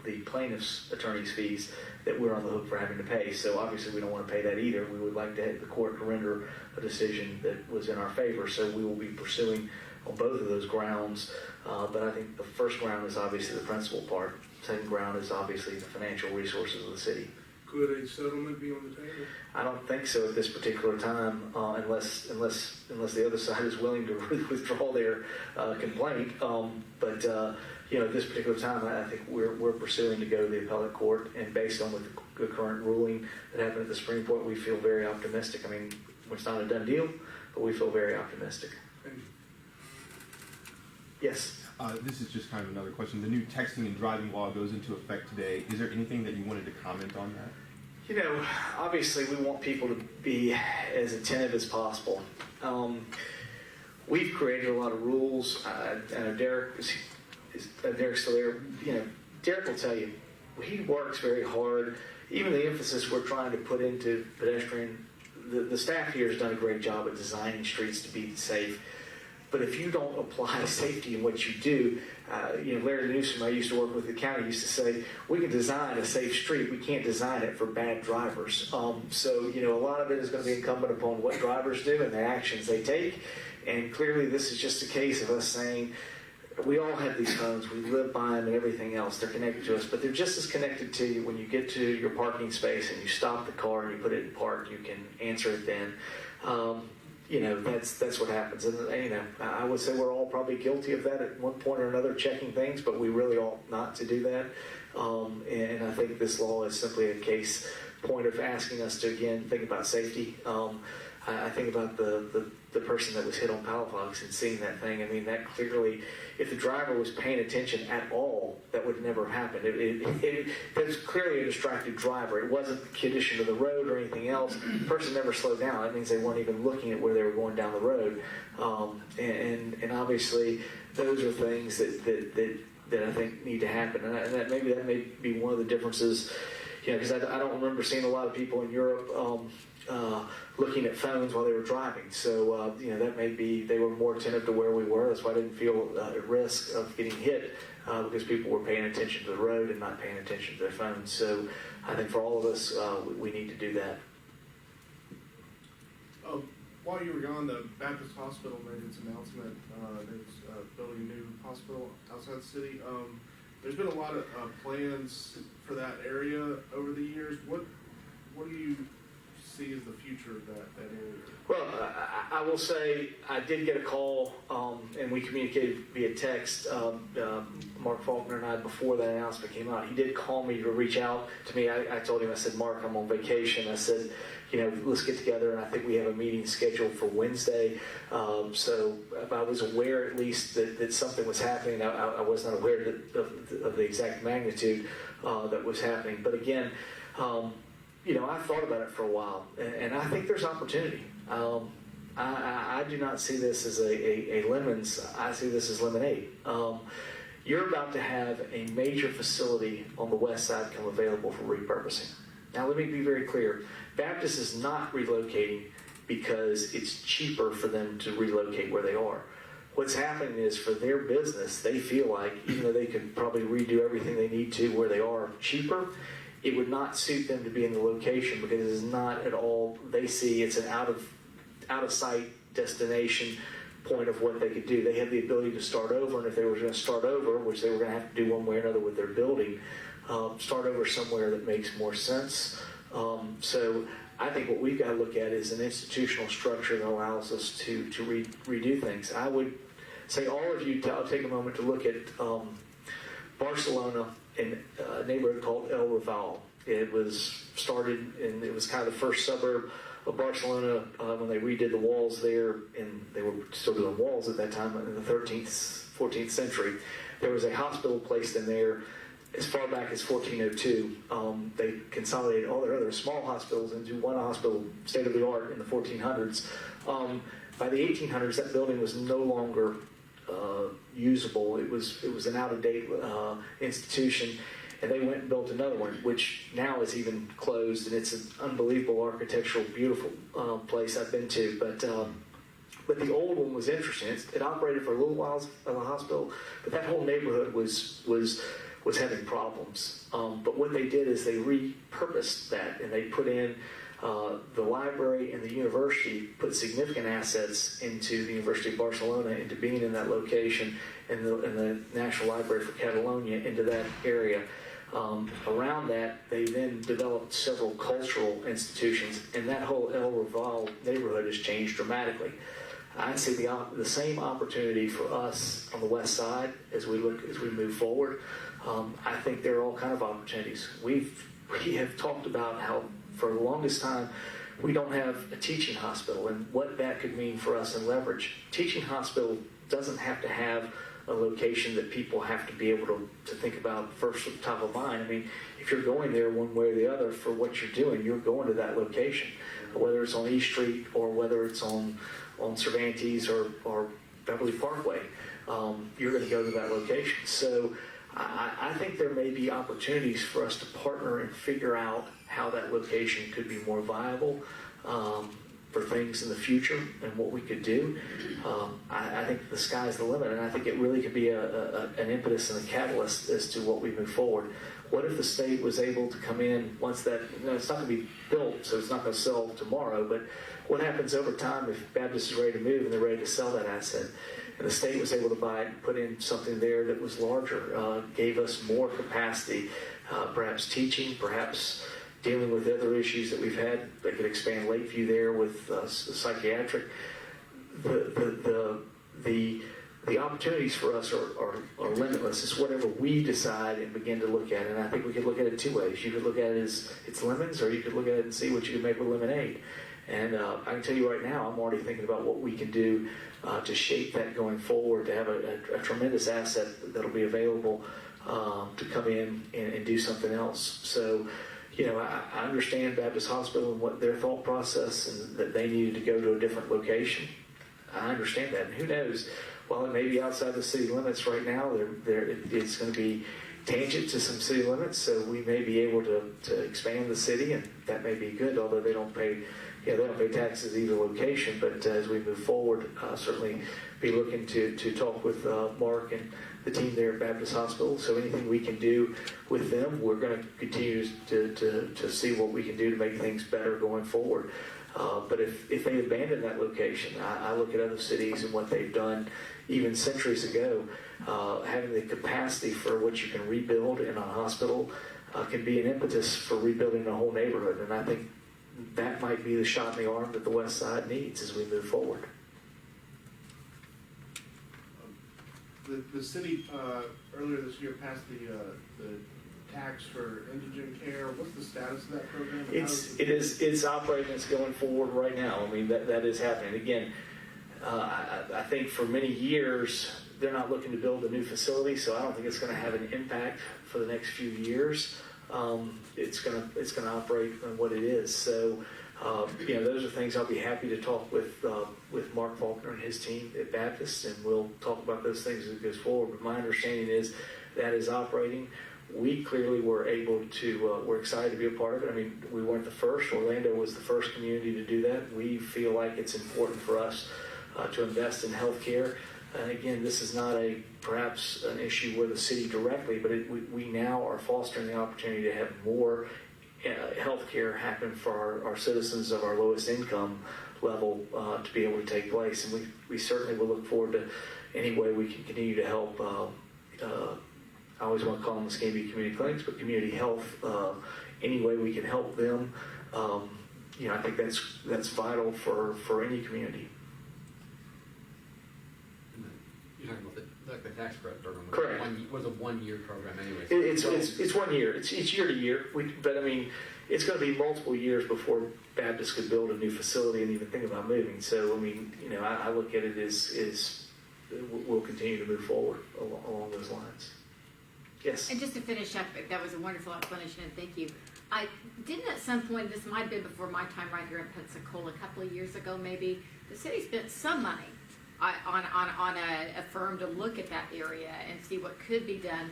the plaintiff's attorney's fees that we're on the hook for having to pay. So obviously we don't want to pay that either. We would like the court to render a decision that was in our favor. So we will be pursuing on both of those grounds. But I think the first ground is obviously the principal part. Second ground is obviously the financial resources of the city. Could a settlement be on the table? I don't think so at this particular time, unless the other side is willing to withdraw their complaint. But at this particular time, I think we're pursuing to go to the appellate court, and based on the current ruling that happened at the Supreme Court, we feel very optimistic. I mean, it's not a done deal, but we feel very optimistic. Thank you. Yes. This is just kind of another question. The new texting and driving law goes into effect today. Is there anything that you wanted to comment on that? Obviously we want people to be as attentive as possible. We've created a lot of rules. I know Derek's still there. Derek will tell you, he works very hard. Even the emphasis we're trying to put into pedestrian, the staff here has done a great job at designing streets to be safe. But if you don't apply safety in what you do, Larry Newsom, I used to work with the county, used to say, we can design a safe street, we can't design it for bad drivers. So a lot of it is going to be incumbent upon what drivers do and the actions they take. And clearly this is just a case of us saying, we all have these phones, we live by them and everything else, they're connected to us, but they're just as connected to you when you get to your parking space and you stop the car and you put it in park, you can answer it then. That's what happens. And, I would say we're all probably guilty of that at one point or another, checking things, but we really ought not to do that. And I think this law is simply a point of asking us to, again, think about safety. I think about the person that was hit on Palafox and seeing that thing. I mean, that clearly, if the driver was paying attention at all, that would never happen. It was clearly a distracted driver. It wasn't the condition of the road or anything else. The person never slowed down. That means they weren't even looking at where they were going down the road. And obviously, those are things that I think need to happen. And that may be one of the differences, because I don't remember seeing a lot of people in Europe looking at phones while they were driving. So, that may be, they were more attentive to where we were. That's why I didn't feel at risk of getting hit because people were paying attention to the road and not paying attention to their phones. So I think for all of us, we need to do that. while you were gone, the Baptist Hospital made its announcement. It's building a new hospital outside the city. There's been a lot of plans for that area over the years. What do you see as the future of that area? Well, I will say I did get a call, and we communicated via text. Mark Faulkner and I, before that announcement came out, he did call me to reach out to me. I told him, I said, Mark, I'm on vacation. I said, let's get together, and I think we have a meeting scheduled for Wednesday. So if I was aware at least that something was happening, I was not aware of the exact magnitude that was happening. But again, I thought about it for a while, and I think there's opportunity. I do not see this as a lemons. I see this as lemonade. You're about to have a major facility on the west side come available for repurposing. Now, let me be very clear. Baptist is not relocating because it's cheaper for them to relocate where they are. What's happening is, for their business, they feel like, even though they could probably redo everything they need to where they are cheaper, it would not suit them to be in the location because it is not at all, they see it's an out of sight destination point of what they could do. They have the ability to start over, and if they were going to start over, which they were going to have to do one way or another with their building, start over somewhere that makes more sense. So I think what we've got to look at is an institutional structure that allows us to redo things. I would say all of you, I'll take a moment to look at Barcelona in a neighborhood called El Raval. It was started, and it was kind of the first suburb of Barcelona when they redid the walls there, and they were still doing walls at that time in the 13th, 14th century. There was a hospital placed in there as far back as 1402. They consolidated all their other small hospitals into one hospital, state of the art, in the 1400s. By the 1800s, that building was no longer usable. It was an out-of-date institution, and they went and built another one, which now is even closed, and it's an unbelievable architectural, beautiful place I've been to. But the old one was interesting. It operated for a little while as a hospital, but that whole neighborhood was having problems. But what they did is they repurposed that, and they put in the library and the university, put significant assets into the University of Barcelona, into being in that location, and the National Library for Catalonia into that area. Around that, they then developed several cultural institutions, and that whole El Raval neighborhood has changed dramatically. I see the same opportunity for us on the west side as we move forward. I think there are all kind of opportunities. We have talked about how, for the longest time, we don't have a teaching hospital, and what that could mean for us in leverage. Teaching hospital doesn't have to have a location that people have to be able to think about first at the top of mind. I mean, if you're going there one way or the other for what you're doing, you're going to that location, whether it's on East Street or whether it's on Cervantes or Beverly Parkway. You're going to go to that location. So I think there may be opportunities for us to partner and figure out how that location could be more viable for things in the future and what we could do. I think the sky's the limit, and I think it really could be an impetus and a catalyst as to what we move forward. What if the state was able to come in once that, it's not going to be built, so it's not going to sell tomorrow, but what happens over time if Baptist is ready to move and they're ready to sell that asset? And the state was able to buy it and put in something there that was larger, gave us more capacity, perhaps teaching, perhaps dealing with other issues that we've had. They could expand Lakeview there with psychiatric. The opportunities for us are limitless. It's whatever we decide and begin to look at. And I think we could look at it two ways. You could look at it as it's lemons, or you could look at it and see what you can make with lemonade. And I can tell you right now, I'm already thinking about what we can do to shape that going forward, to have a tremendous asset that'll be available to come in and do something else. So, I understand Baptist Hospital and what their thought process, and that they needed to go to a different location. I understand that. And who knows, while it may be outside the city limits right now, it's going to be tangent to some city limits, so we may be able to expand the city, and that may be good, although they don't pay taxes either location. But as we move forward, certainly be looking to talk with Mark and the team there at Baptist Hospital. So anything we can do with them, we're going to continue to see what we can do to make things better going forward. But if they abandon that location, I look at other cities and what they've done even centuries ago, having the capacity for what you can rebuild in a hospital can be an impetus for rebuilding a whole neighborhood. And I think that might be the shot in the arm that the West Side needs as we move forward. The city earlier this year passed the tax for indigent care. What's the status of that program? It's operating. It's going forward right now. I mean, that is happening. Again, I think for many years they're not looking to build a new facility, so I don't think it's going to have an impact for the next few years. It's going to operate on what it is. So, those are things I'll be happy to talk with Mark Faulkner and his team at Baptist, and we'll talk about those things as it goes forward. But my understanding is that is operating. We clearly were able to, we're excited to be a part of it. I mean, we weren't the first. Orlando was the first community to do that. We feel like it's important for us to invest in healthcare. And again, this is not perhaps an issue with the city directly, but we now are fostering the opportunity to have more healthcare happen for our citizens of our lowest income level to be able to take place. And we certainly will look forward to any way we can continue to help. I always want to call them Muscogee Community Clinics, but community health, any way we can help them, I think that's vital for any community. You're talking about the tax credit program. Correct. Was a 1 year program anyway. It's 1 year. It's year to year. But I mean, it's going to be multiple years before Baptist could build a new facility and even think about moving. So I mean, I look at it as we'll continue to move forward along those lines. Yes. And just to finish up, that was a wonderful explanation, and thank you. I didn't at some point, this might have been before my time right here in Pensacola, a couple of years ago maybe, the city spent some money on a firm to look at that area and see what could be done.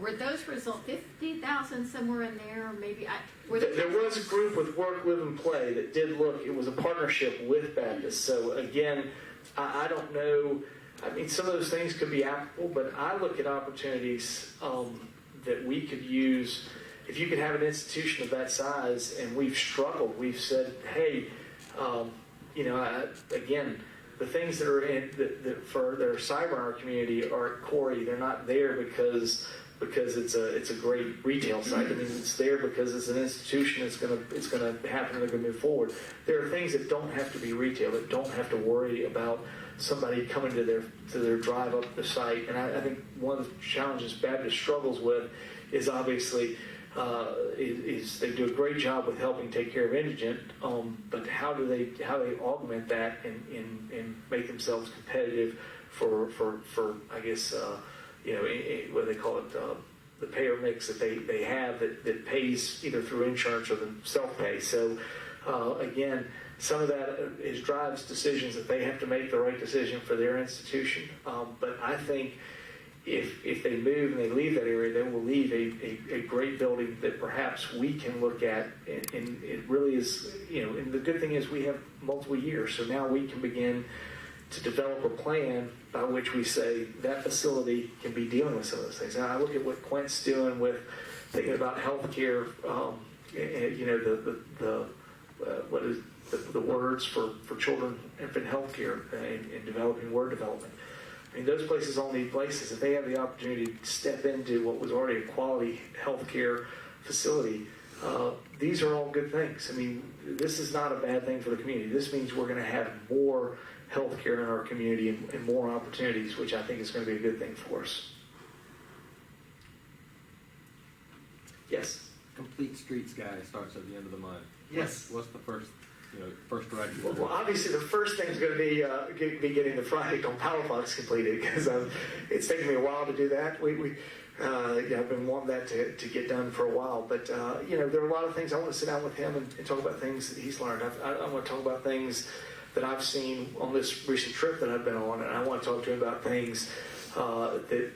Were those results 50,000 somewhere in there, or maybe? There was a group with Work, Live, and Play that did look. It was a partnership with Baptist. So again, I don't know. I mean, some of those things could be applicable, but I look at opportunities that we could use. If you could have an institution of that size, and we've struggled, we've said, hey, again, the things that are that are cyber in our community are at Corey. They're not there because it's a great retail site. I mean, it's there because it's an institution. It's gonna happen. They're gonna move forward. There are things that don't have to be retail. That don't have to worry about somebody coming to their drive up the site. And I think one of the challenges Baptist struggles with is obviously is they do a great job with helping take care of indigent, but how they augment that and make themselves competitive for I guess what they call it, the payer mix that they have that pays either through insurance or the self-pay. So again, some of that drives decisions that they have to make the right decision for their institution. But I think if they move and they leave that area, they will leave a great building that perhaps we can look at. And it really is, and the good thing is we have multiple years. So now we can begin to develop a plan by which we say that facility can be dealing with some of those things. Now I look at what Quint's doing with thinking about healthcare, what is the words for children, infant healthcare, and developing word development. I mean, those places all need places. If they have the opportunity to step into what was already a quality healthcare facility, these are all good things. I mean, this is not a bad thing for the community. This means we're going to have more healthcare in our community and more opportunities, which I think is going to be a good thing for us. Yes? Complete Streets guy starts at the end of the month. Yes. What's the first direction? Well, obviously, the first thing is going to be getting the project on Powerfox completed, because it's taken me a while to do that. I've been wanting that to get done for a while, but there are a lot of things I want to sit down with him and talk about things that he's learned. I want to talk about things that I've seen on this recent trip that I've been on, and I want to talk to him about things that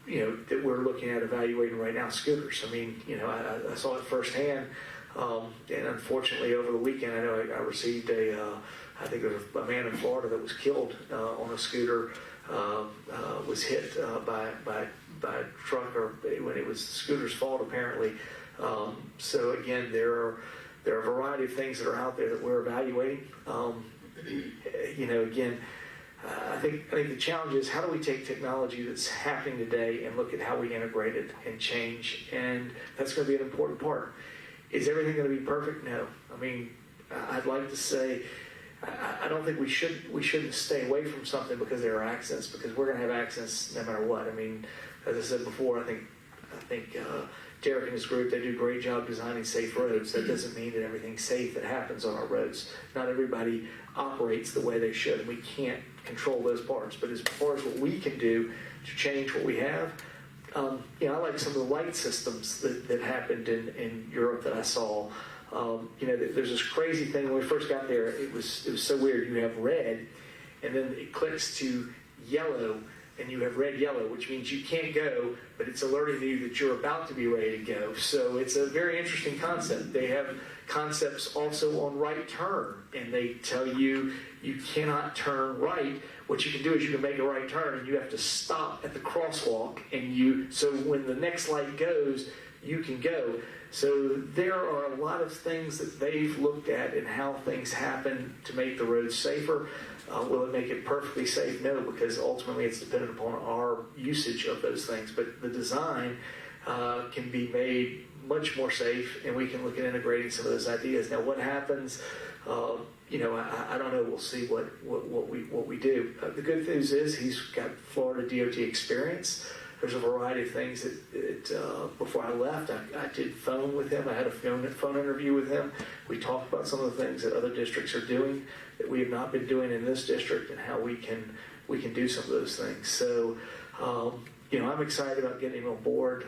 we're looking at evaluating right now. Scooters. I mean, I saw it firsthand. And unfortunately, over the weekend, I know I received I think there was a man in Florida that was killed on a scooter, was hit by a truck, or when it was the scooter's fault, apparently. So again, there there are a variety of things that are out there that we're evaluating. Again, I think the challenge is how do we take technology that's happening today and look at how we integrate it and change, and that's going to be an important part. Is everything going to be perfect? No. I mean, I'd like to say I don't think we shouldn't stay away from something because there are accidents, because we're going to have accidents no matter what. I mean, as I said before, I think Derek and his group, they do a great job designing safe roads. That doesn't mean that everything's safe that happens on our roads. Not everybody operates the way they should, and we can't control those parts. But as far as what we can do to change what we have, I like some of the light systems that happened in Europe that I saw. There's this crazy thing when we first got there. It was so weird. You have red, and then it clicks to yellow, and you have red yellow, which means you can't go, but it's alerting you that you're about to be ready to go. So it's a very interesting concept. They have concepts also on right turn, and they tell you you cannot turn right. What you can do is you can make a right turn, and you have to stop at the crosswalk, so when the next light goes, you can go. So there are a lot of things that they've looked at and how things happen to make the roads safer. Will it make it perfectly safe? No, because ultimately it's dependent upon our usage of those things. But the design can be made much more safe, and we can look at integrating some of those ideas. Now, what happens? I don't know. We'll see what we do. The good news is he's got Florida DOT experience. There's a variety of things that before I left, I did phone with him. I had a phone interview with him. We talked about some of the things that other districts are doing that we have not been doing in this district, and how we can do some of those things. So, I'm excited about getting him on board,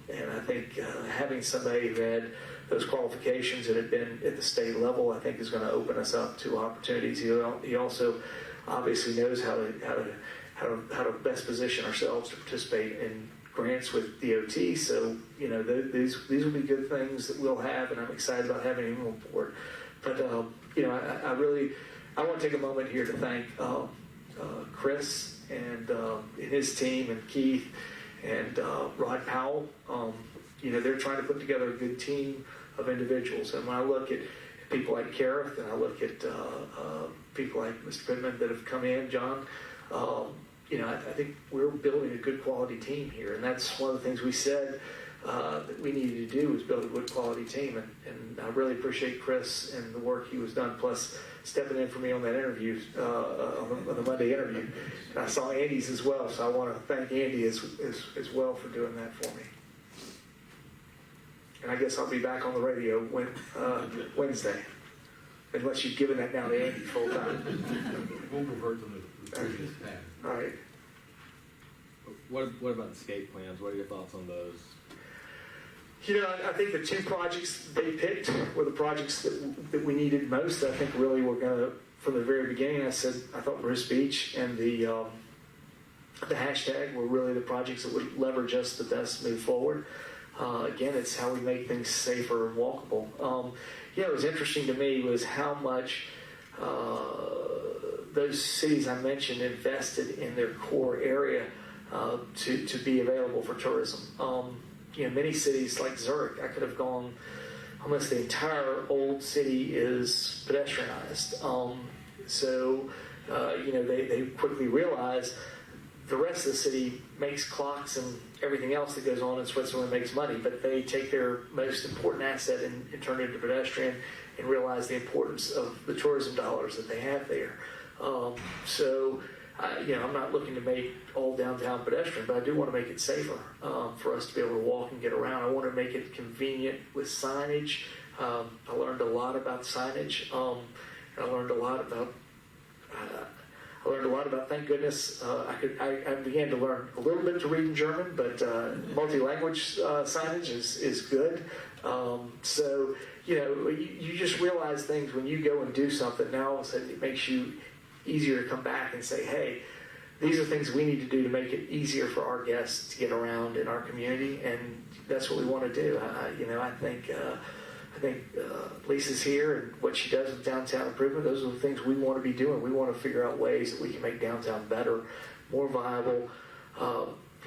and I think having somebody who had those qualifications that had been at the state level, I think is going to open us up to opportunities. He also obviously knows how to best position ourselves to participate in grants with DOT. So, these will be good things that we'll have, and I'm excited about having him on board. But, I want to take a moment here to thank Chris and his team, and Keith and Rod Powell. They're trying to put together a good team of individuals. And when I look at people like Kareth, and I look at people like Mr. Pittman that have come in, John, I think we're building a good quality team here, and that's one of the things we said that we needed to do, was build a good quality team, and I really appreciate Chris and the work he was done, plus stepping in for me on that interview, on the Monday interview. And I saw Andy's as well, so I want to thank Andy as well for doing that for me. And I guess I'll be back on the radio Wednesday, unless you've given that now to Andy full time. We'll revert to the previous path. All right. What about the skate plans? What are your thoughts on those? I think the two projects they picked were the projects that we needed most. I think really we're going to, from the very beginning, I thought Bruce Beach and the hashtag were really the projects that would leverage us the best move forward. Again, it's how we make things safer and walkable. It was interesting to me was how much those cities I mentioned invested in their core area to be available for tourism. Many cities like Zurich, I could have gone, almost the entire old city is pedestrianized. They quickly realized the rest of the city makes clocks and everything else that goes on in Switzerland makes money, but they take their most important asset and turn it into pedestrian, and realize the importance of the tourism dollars that they have there. I'm not looking to make all downtown pedestrian, but I do want to make it safer for us to be able to walk and get around. I want to make it convenient with signage. I learned a lot about signage. I learned a lot about. Thank goodness, I began to learn a little bit to read in German, but multi-language signage is good. You just realize things when you go and do something. Now all of a sudden it makes you easier to come back and say, hey, these are things we need to do to make it easier for our guests to get around in our community, and that's what we want to do. I think Lisa's here, and what she does with downtown improvement, those are the things we want to be doing. We want to figure out ways that we can make downtown better, more viable.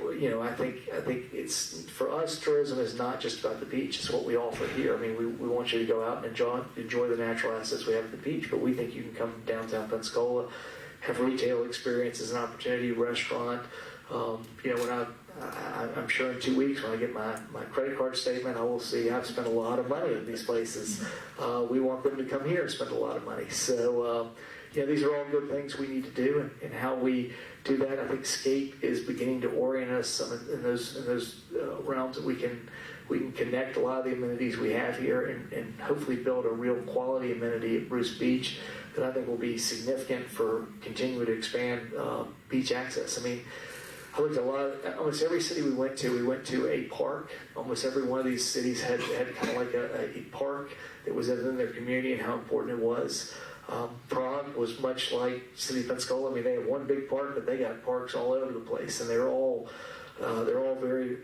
I think it's, for us, tourism is not just about the beach. It's what we offer here. I mean, we want you to go out and enjoy the natural assets we have at the beach, but we think you can come downtown Pensacola, have retail experiences, an opportunity, restaurant. When I'm sure in 2 weeks when I get my credit card statement, I will see I've spent a lot of money at these places. We want them to come here and spend a lot of money. So, these are all good things we need to do, and how we do that. I think Scape is beginning to orient us in those realms that we can connect a lot of the amenities we have here, and hopefully build a real quality amenity at Bruce Beach that I think will be significant for continuing to expand beach access. I mean, I looked at almost every city we went to a park. Almost every one of these cities had kind of like a park that was in their community and how important it was. Prague was much like City of Pensacola. I mean, they have one big park, but they got parks all over the place, and they're all very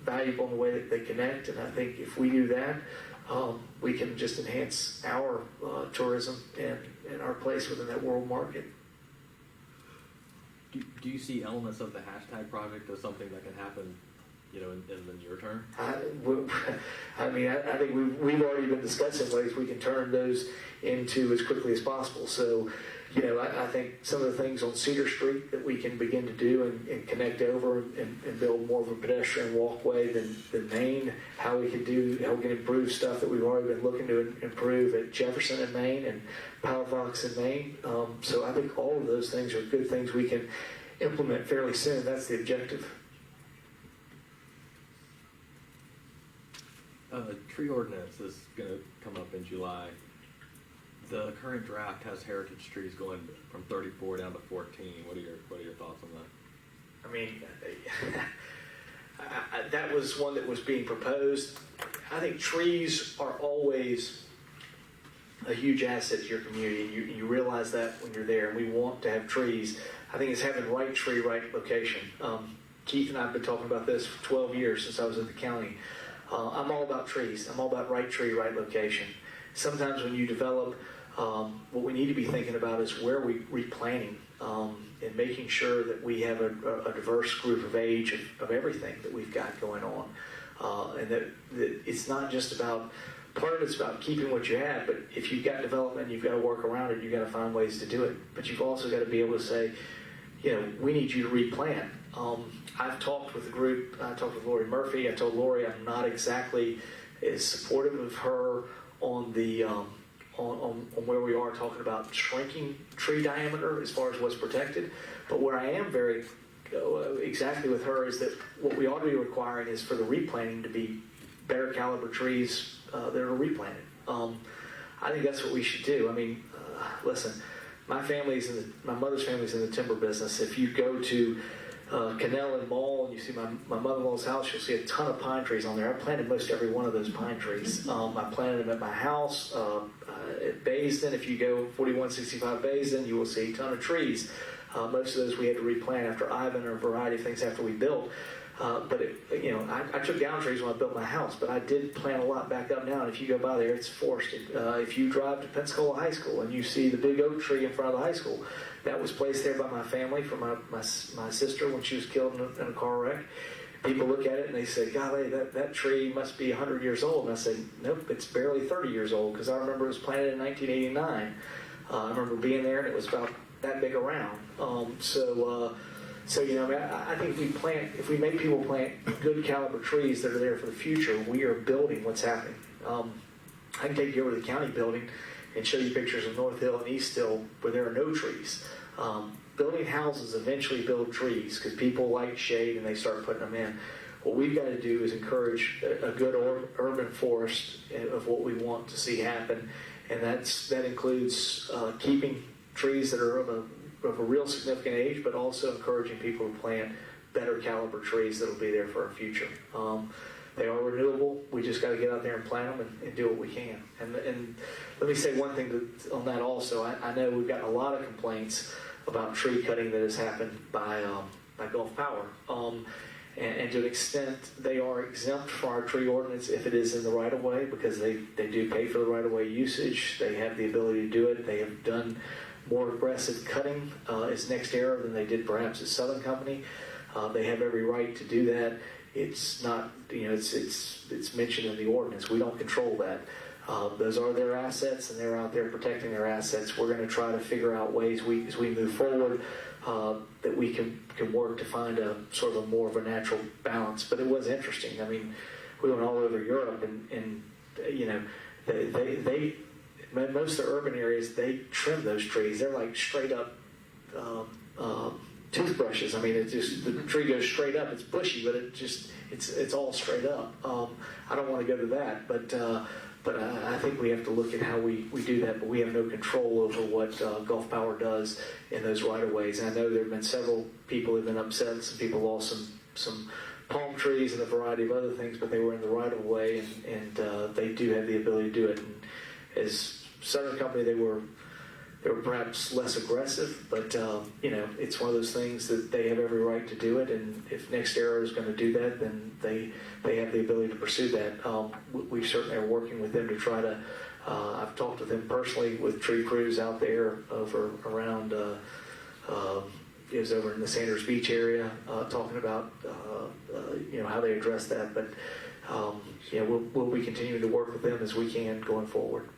valuable in the way that they connect. And I think if we do that, we can just enhance our tourism and our place within that world market. Do you see elements of the hashtag project as something that can happen, in the near term? I think we've already been discussing ways we can turn those into as quickly as possible. So, I think some of the things on Cedar Street that we can begin to do and connect over and build more of a pedestrian walkway than Maine, how we can improve stuff that we've already been looking to improve at Jefferson in Maine and Palafox in Maine. So I think all of those things are good things we can implement fairly soon. That's the objective. Tree ordinance is going to come up in July. The current draft has heritage trees going from 34 down to 14. What are your thoughts on that? I mean, that was one that was being proposed. I think trees are always a huge asset to your community. You realize that when you're there, and we want to have trees. I think it's having right tree, right location. Keith and I have been talking about this for 12 years since I was at the county. I'm all about trees. I'm all about right tree, right location. Sometimes when you develop, what we need to be thinking about is where we replanting and making sure that we have a diverse group of age of everything that we've got going on. And that it's not just about, part of it's about keeping what you have, but if you've got development, you've got to work around it, you've got to find ways to do it. But you've also got to be able to say, we need you to replant. I've talked with the group. I talked with Lori Murphy. I told Lori I'm not exactly as supportive of her on the on where we are talking about shrinking tree diameter as far as what's protected. But where I am very exactly with her is that what we ought to be requiring is for the replanting to be better caliber trees that are replanted. I think that's what we should do. I mean, listen, my mother's family's in the timber business. If you go to Canal and Mall, and you see my mother-in-law's house, you'll see a ton of pine trees on there. I planted most every one of those pine trees. I planted them at my house. At Baysden, if you go 4165 Baysden, you will see a ton of trees. Most of those we had to replant after Ivan, or a variety of things after we built. But I took down trees when I built my house, but I did plant a lot back up now. And if you go by there, it's forested. If you drive to Pensacola High School and you see the big oak tree in front of the high school, that was placed there by my family for my sister when she was killed in a car wreck. People look at it and they say, golly, that tree must be 100 years old. And I said, nope, it's barely 30 years old, because I remember it was planted in 1989. I remember being there and it was about that big around. I think if we make people plant good caliber trees that are there for the future, we are building what's happening. I can take you over to the county building and show you pictures of North Hill and East Hill where there are no trees. Building houses eventually build trees because people like shade and they start putting them in. What we've got to do is encourage a good urban forest of what we want to see happen, and that includes keeping trees that are of a real significant age, but also encouraging people to plant better caliber trees that will be there for our future. They are renewable. We just got to get out there and plant them and do what we can. And let me say one thing on that also. I know we've gotten a lot of complaints about tree cutting that has happened by Gulf Power. And to an extent, they are exempt from our tree ordinance if it is in the right-of-way, because they do pay for the right-of-way usage. They have the ability to do it. They have done more aggressive cutting as Next Era than they did perhaps at Southern Company. They have every right to do that. It's not, it's mentioned in the ordinance. We don't control that. Those are their assets, and they're out there protecting their assets. We're going to try to figure out ways as we move forward that we can work to find a sort of a more of a natural balance. But it was interesting. I mean, we went all over Europe, and they most of the urban areas, they trim those trees. They're like straight up toothbrushes. I mean, it's just, the tree goes straight up. It's bushy, but it's all straight up. I don't want to go to that, but I think we have to look at how we do that, but we have no control over what Gulf Power does in those right-of-ways. And I know there have been several people who have been upset. Some people lost some palm trees and a variety of other things, but they were in the right-of-way, and they do have the ability to do it. And as Southern Company, they were perhaps less aggressive, but it's one of those things that they have every right to do it. And if NextEra is going to do that, then they have the ability to pursue that. We certainly are working with them to try to. I've talked with them personally with tree crews out there over around. It was over in the Sanders Beach area, talking about how they address that. But we'll be continuing to work with them as we can going forward.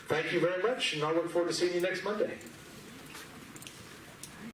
Thank you very much, and I look forward to seeing you next Monday.